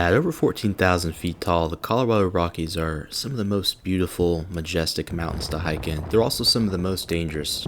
At over 14,000 feet tall, the Colorado Rockies are some of the most beautiful, majestic mountains to hike in. They're also some of the most dangerous.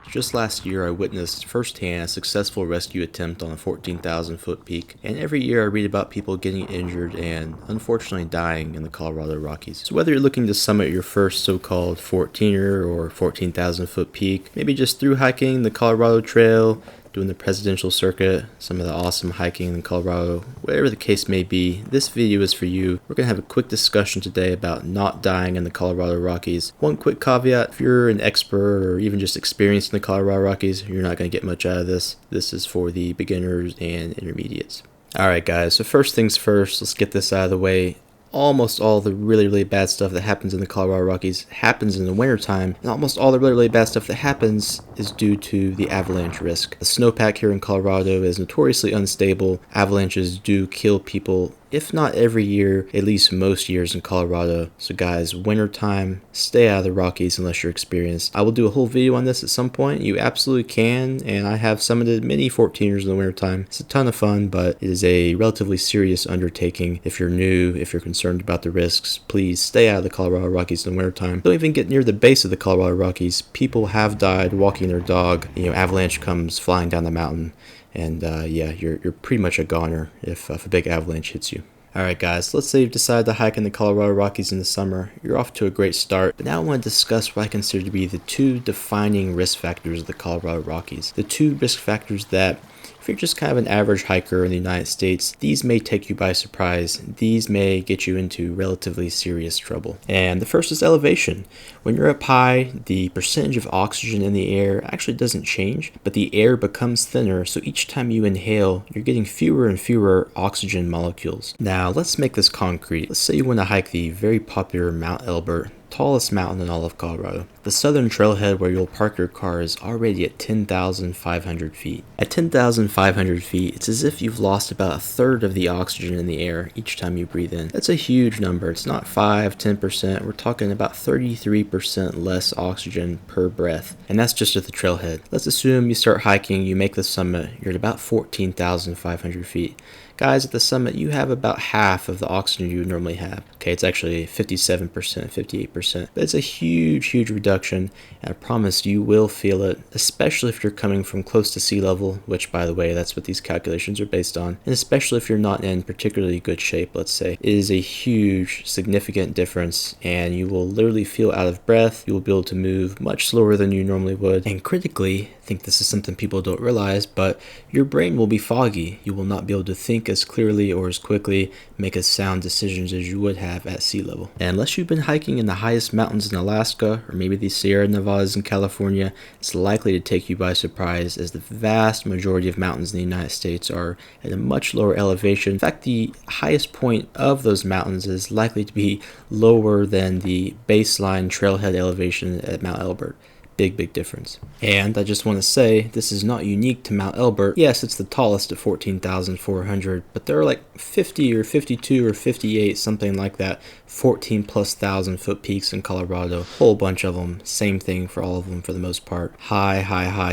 Just last year, I witnessed firsthand a successful rescue attempt on a 14,000 foot peak, and every year I read about people getting injured and unfortunately dying in the Colorado Rockies. So whether you're looking to summit your first so-called 14er or 14,000 foot peak, maybe just through hiking the Colorado Trail, doing the presidential circuit, some of the awesome hiking in Colorado, whatever the case may be, this video is for you. We're going to have a quick discussion today about not dying in the Colorado Rockies. One quick caveat, if you're an expert or even just experienced in the Colorado Rockies, you're not going to get much out of this. This is for the beginners and intermediates. Alright guys, so first things first, let's get this out of the way. Almost all the really bad stuff that happens in the Colorado Rockies happens in the wintertime, and almost all the really bad stuff that happens is due to the avalanche risk. The snowpack here in Colorado is notoriously unstable. Avalanches do kill people, if not every year, at least most years in Colorado. So guys, wintertime, stay out of the Rockies unless you're experienced. I will do a whole video on this at some point. You absolutely can, and I have summited many 14ers in the wintertime. It's a ton of fun, but it is a relatively serious undertaking. If you're new, if you're concerned about the risks, please stay out of the Colorado Rockies in the wintertime. Don't even get near the base of the Colorado Rockies. People have died walking their dog. Avalanche comes flying down the mountain. And yeah, you're pretty much a goner if a big avalanche hits you. Alright guys, let's say you've decided to hike in the Colorado Rockies in the summer. You're off to a great start, but now I want to discuss what I consider to be the two defining risk factors of the Colorado Rockies. The two risk factors that, if you're just kind of an average hiker in the United States, these may take you by surprise. These may get you into relatively serious trouble. And the first is elevation. When you're up high, the percentage of oxygen in the air actually doesn't change, but the air becomes thinner, so each time you inhale, you're getting fewer and fewer oxygen molecules. Now, let's make this concrete. Let's say you want to hike the very popular Mount Elbert, tallest mountain in all of Colorado. The southern trailhead where you'll park your car is already at 10,500 feet. At 10,500 feet, it's as if you've lost about a third of the oxygen in the air each time you breathe in. That's a huge number. It's not 5, 10%. We're talking about 33% less oxygen per breath. And that's just at the trailhead. Let's assume you start hiking, you make the summit, you're at about 14,500 feet. Guys, at the summit, you have about half of the oxygen you would normally have. Okay, it's actually 57%, 58%. But it's a huge reduction, and I promise you will feel it, especially if you're coming from close to sea level, which, by the way, that's what these calculations are based on, and especially if you're not in particularly good shape, let's say. It is a huge, significant difference, and you will literally feel out of breath. You will be able to move much slower than you normally would, and critically, I think this is something people don't realize, but your brain will be foggy. You will not be able to think as clearly or as quickly, make as sound decisions as you would have at sea level. And unless you've been hiking in the highest mountains in Alaska, or maybe the Sierra Nevadas in California, it's likely to take you by surprise, as the vast majority of mountains in the United States are at a much lower elevation. In fact, the highest point of those mountains is likely to be lower than the baseline trailhead elevation at Mount Elbert. Big difference. And I just want to say, this is not unique to Mount Elbert. Yes, it's the tallest at 14,400, but there are like 50 or 52 or 58, something like that, 14 plus thousand foot peaks in Colorado. Whole bunch of them. Same thing for all of them for the most part. High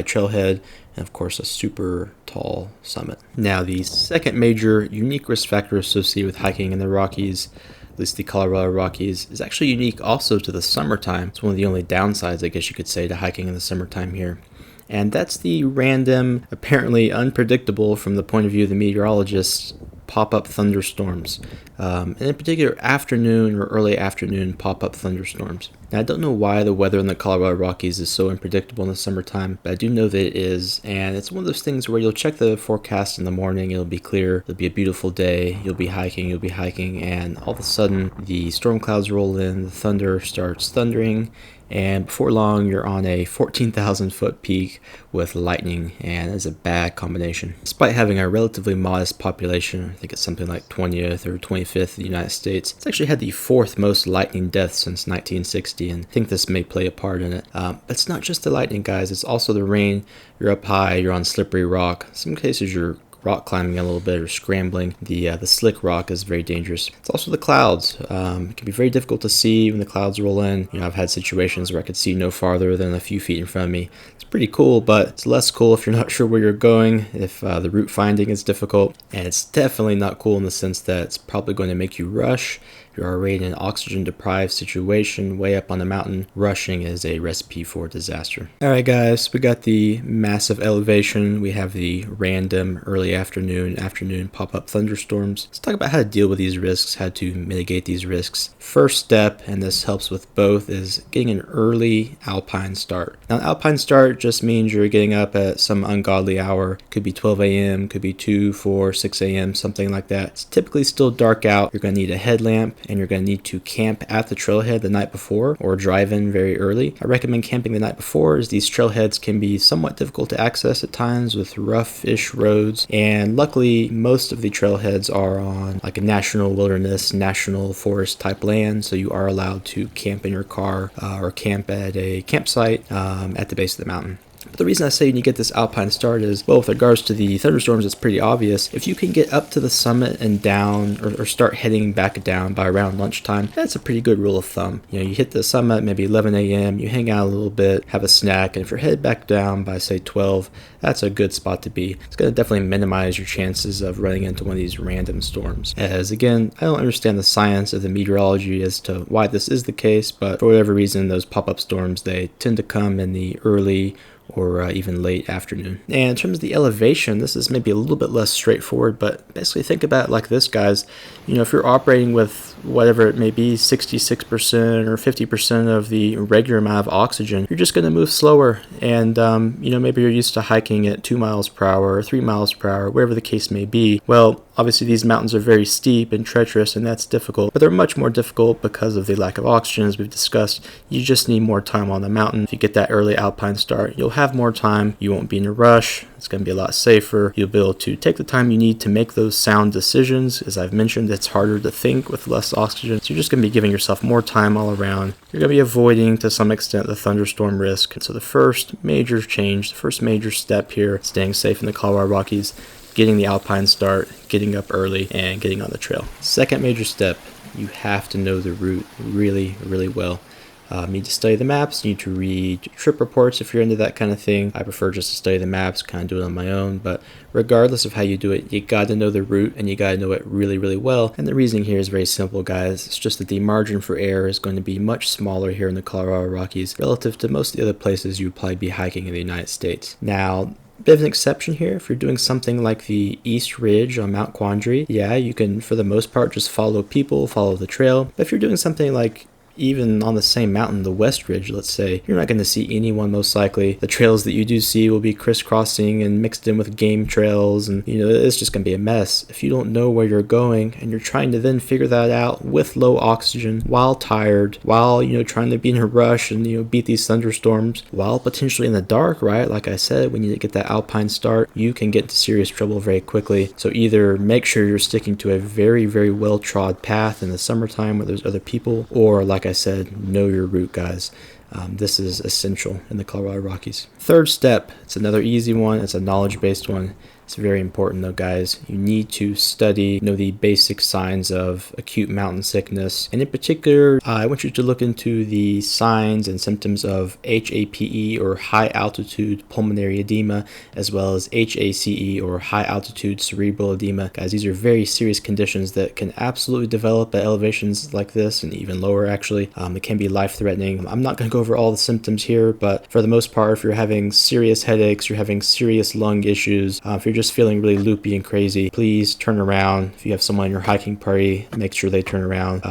trailhead, and of course a super tall summit. Now, the second major unique risk factor associated with hiking in the Rockies, at least the Colorado Rockies, is actually unique also to the summertime. It's one of the only downsides, I guess you could say, to hiking in the summertime here. And that's the random, apparently unpredictable from the point of view of the meteorologists, pop-up thunderstorms. And in particular, afternoon or early afternoon pop-up thunderstorms. Now, I don't know why the weather in the Colorado Rockies is so unpredictable in the summertime, but I do know that it is, and it's one of those things where you'll check the forecast in the morning, it'll be clear, it'll be a beautiful day, you'll be hiking, and all of a sudden, the storm clouds roll in, the thunder starts thundering, and before long, you're on a 14,000 foot peak with lightning, and it's a bad combination. Despite having a relatively modest population, I think it's something like 20th or 25th in the United States, it's actually had the fourth most lightning deaths since 1960, and I think this may play a part in it. But it's not just the lightning, guys, it's also the rain. You're up high, you're on slippery rock. In some cases, you're rock climbing a little bit or scrambling. The slick rock is very dangerous. It's also the clouds. It can be very difficult to see when the clouds roll in. I've had situations where I could see no farther than a few feet in front of me. It's pretty cool, but it's less cool if you're not sure where you're going, if the route finding is difficult. And it's definitely not cool in the sense that it's probably going to make you rush. You're already in an oxygen-deprived situation way up on the mountain. Rushing is a recipe for disaster. Alright guys, we got the massive elevation. We have the random early afternoon pop-up thunderstorms. Let's talk about how to deal with these risks, how to mitigate these risks. First step, and this helps with both, is getting an early Alpine start. Now, an Alpine start just means you're getting up at some ungodly hour. Could be 12 a.m., could be 2, 4, 6 a.m., something like that. It's typically still dark out. You're going to need a headlamp, and you're going to need to camp at the trailhead the night before or drive in very early. I recommend camping the night before, as these trailheads can be somewhat difficult to access at times with rough-ish roads, and luckily most of the trailheads are on like a national wilderness, national forest type land, so you are allowed to camp in your car or camp at a campsite at the base of the mountain. But the reason I say you need to get this Alpine start is, well, with regards to the thunderstorms, it's pretty obvious. If you can get up to the summit and down, or start heading back down by around lunchtime, that's a pretty good rule of thumb. You hit the summit maybe 11 a.m., you hang out a little bit, have a snack, and if you're headed back down by, say, 12, that's a good spot to be. It's going to definitely minimize your chances of running into one of these random storms. As, again, I don't understand the science of the meteorology as to why this is the case, but for whatever reason, those pop-up storms, they tend to come in the early or even late afternoon. And in terms of the elevation, this is maybe a little bit less straightforward, but basically think about it like this, guys. If you're operating with whatever it may be, 66% or 50% of the regular amount of oxygen, you're just going to move slower. And, maybe you're used to hiking at 2 miles per hour or 3 miles per hour, wherever the case may be. Well, obviously these mountains are very steep and treacherous, and that's difficult, but they're much more difficult because of the lack of oxygen, as we've discussed. You just need more time on the mountain. If you get that early Alpine start, you'll have more time. You won't be in a rush. It's going to be a lot safer. You'll be able to take the time you need to make those sound decisions. As I've mentioned, it's harder to think with less oxygen, so you're just going to be giving yourself more time all around. You're going to be avoiding, to some extent, the thunderstorm risk. And so the first major change, the first major step here, staying safe in the Colorado Rockies, getting the Alpine start, getting up early, and getting on the trail. Second major step, you have to know the route really, really well. You need to study the maps, you need to read trip reports if you're into that kind of thing. I prefer just to study the maps, kind of do it on my own, but regardless of how you do it, you got to know the route, and you got to know it really, really well. And the reasoning here is very simple, guys. It's just that the margin for error is going to be much smaller here in the Colorado Rockies relative to most of the other places you'd probably be hiking in the United States. Now, bit of an exception here. If you're doing something like the East Ridge on Mount Quandary, yeah, you can, for the most part, just follow people, follow the trail. But if you're doing something like even on the same mountain, the West Ridge, let's say, you're not going to see anyone most likely. The trails that you do see will be crisscrossing and mixed in with game trails, and it's just going to be a mess. If you don't know where you're going and you're trying to then figure that out with low oxygen, while tired, while trying to be in a rush and beat these thunderstorms, while potentially in the dark, right? Like I said, when you get that Alpine start, you can get into serious trouble very quickly. So either make sure you're sticking to a very, very well-trod path in the summertime where there's other people, or like I said, know your route, guys. This is essential in the Colorado Rockies. Third step, it's another easy one. It's a knowledge-based one. It's very important though, guys. You need to study, the basic signs of acute mountain sickness. And in particular, I want you to look into the signs and symptoms of HAPE, or high altitude pulmonary edema, as well as HACE, or high altitude cerebral edema. Guys, these are very serious conditions that can absolutely develop at elevations like this, and even lower actually. It can be life-threatening. I'm not going to go over all the symptoms here, but for the most part, if you're having serious headaches, you're having serious lung issues, if you're just feeling really loopy and crazy, please turn around. If you have someone in your hiking party, make sure they turn around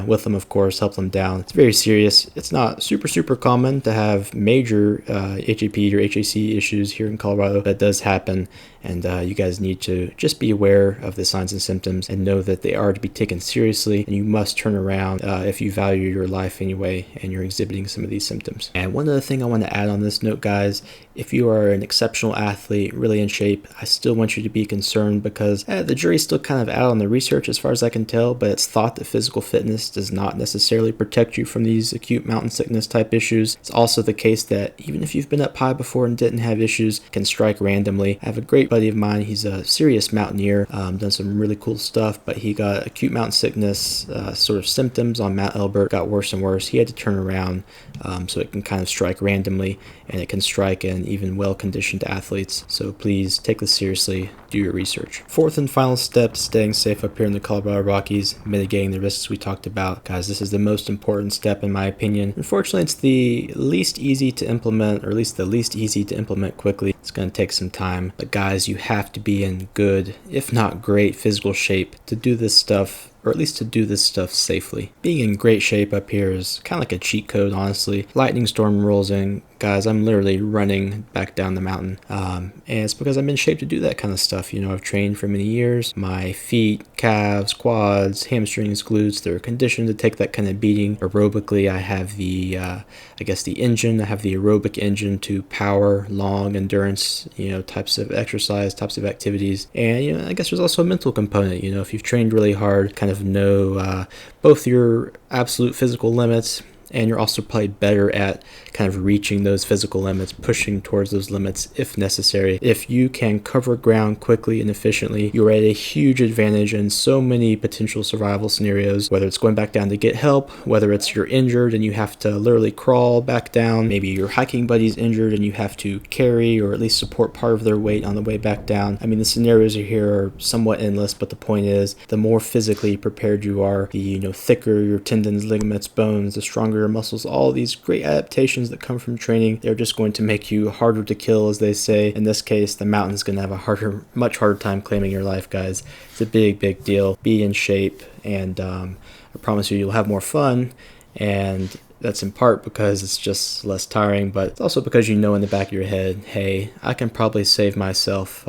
with them, of course, help them down. It's very serious. It's not super common to have major HAP or HAC issues here in Colorado. That does happen, and you guys need to just be aware of the signs and symptoms and know that they are to be taken seriously, and you must turn around if you value your life anyway and you're exhibiting some of these symptoms. And one other thing I want to add on this note, guys, if you are an exceptional athlete, really in shape, I still want you to be concerned because the jury's still kind of out on the research as far as I can tell, but it's thought that physical fitness does not necessarily protect you from these acute mountain sickness type issues. It's also the case that even if you've been up high before and didn't have issues, it can strike randomly. I have a great buddy of mine. He's a serious mountaineer, done some really cool stuff, but he got acute mountain sickness sort of symptoms on Mount Elbert, got worse and worse. He had to turn around, so it can kind of strike randomly, and it can strike in even well-conditioned athletes. So please take this seriously, do your research. Fourth and final step to staying safe up here in the Colorado Rockies, mitigating the risks we talked about. Guys, this is the most important step in my opinion. Unfortunately, it's the least easy to implement, or at least the least easy to implement quickly. It's going to take some time, but guys, you have to be in good, if not great, physical shape to do this stuff, or at least to do this stuff safely. Being in great shape up here is kind of like a cheat code, honestly. Lightning storm rolls in, guys, I'm literally running back down the mountain, and it's because I'm in shape to do that kind of stuff. You know, I've trained for many years. My feet, calves, quads, hamstrings, glutes, they're conditioned to take that kind of beating. Aerobically, I have the engine. I have the aerobic engine to power long endurance, types of exercise, types of activities. And, I guess there's also a mental component. If you've trained really hard, kind of know both your absolute physical limits, and you're also probably better at kind of reaching those physical limits, pushing towards those limits if necessary. If you can cover ground quickly and efficiently, you're at a huge advantage in so many potential survival scenarios, whether it's going back down to get help, whether it's you're injured and you have to literally crawl back down, maybe your hiking buddy's injured and you have to carry or at least support part of their weight on the way back down. I mean, the scenarios here are somewhat endless, but the point is, the more physically prepared you are, the thicker your tendons, ligaments, bones, the stronger your muscles, all these great adaptations that come from training, they're just going to make you harder to kill, as they say. In this case, the mountain's going to have a much harder time claiming your life, guys. It's a big deal. Be in shape, and I promise you'll have more fun, and that's in part because it's just less tiring, but it's also because in the back of your head, hey, I can probably save myself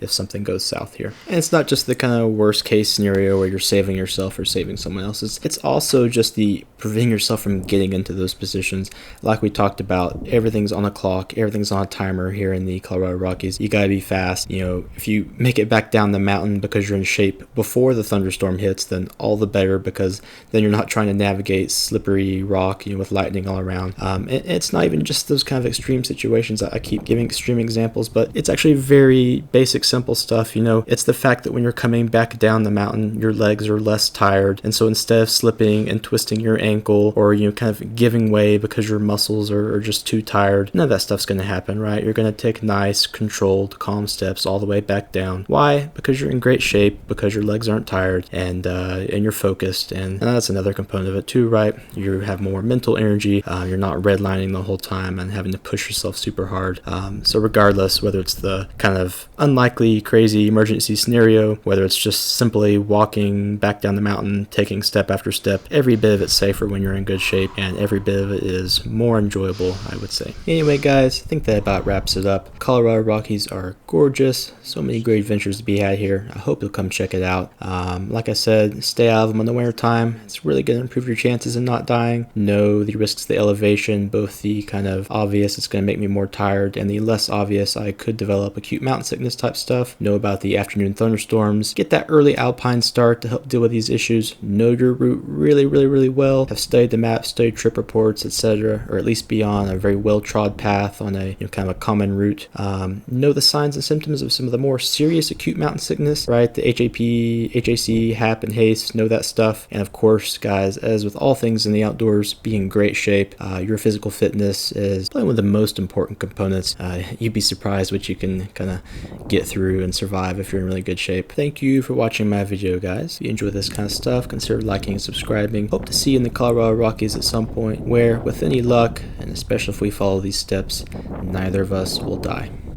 if something goes south here. And it's not just the kind of worst case scenario where you're saving yourself or saving someone else. It's also just the preventing yourself from getting into those positions. Like we talked about, everything's on a clock, everything's on a timer here in the Colorado Rockies. You gotta be fast. If you make it back down the mountain because you're in shape before the thunderstorm hits, then all the better, because then you're not trying to navigate slippery rock, with lightning all around. And it's not even just those kind of extreme situations. I keep giving extreme examples, but it's actually very basic, simple stuff. It's the fact that when you're coming back down the mountain, your legs are less tired, and so instead of slipping and twisting your ankle or kind of giving way because your muscles are just too tired, none of that stuff's going to happen, right? You're going to take nice, controlled, calm steps all the way back down. Why? Because you're in great shape, because your legs aren't tired, and you're focused, and that's another component of it too, right? You have more mental energy. You're not redlining the whole time and having to push yourself super hard. So regardless, whether it's the kind of unlikely, crazy emergency scenario, whether it's just simply walking back down the mountain, taking step after step, every bit of it's safer when you're in good shape, and every bit of it is more enjoyable, I would say. Anyway, guys, I think that about wraps it up. Colorado Rockies are gorgeous. So many great adventures to be had here. I hope you'll come check it out. Like I said, stay out of them in the winter time. It's really going to improve your chances of not dying. Know the risks of the elevation, both the kind of obvious, it's going to make me more tired, and the less obvious, I could develop acute mountain sickness type stuff. Know about the afternoon thunderstorms. Get that early Alpine Start to help deal with these issues. Know your route really well. Have studied the map, studied trip reports, etc., or at least be on a very well-trod path on a kind of a common route. Know the signs and symptoms of some of the more serious acute mountain sickness, right? The HAP, HAC, HAP, and HACE. Know that stuff. And of course, guys, as with all things in the outdoors, be in great shape. Your physical fitness is probably one of the most important components. You'd be surprised what you can kind of get through and survive if you're in really good shape. Thank you for watching my video, guys. If you enjoy this kind of stuff, consider liking and subscribing. Hope to see you in the Colorado Rockies at some point where, with any luck, and especially if we follow these steps, neither of us will die.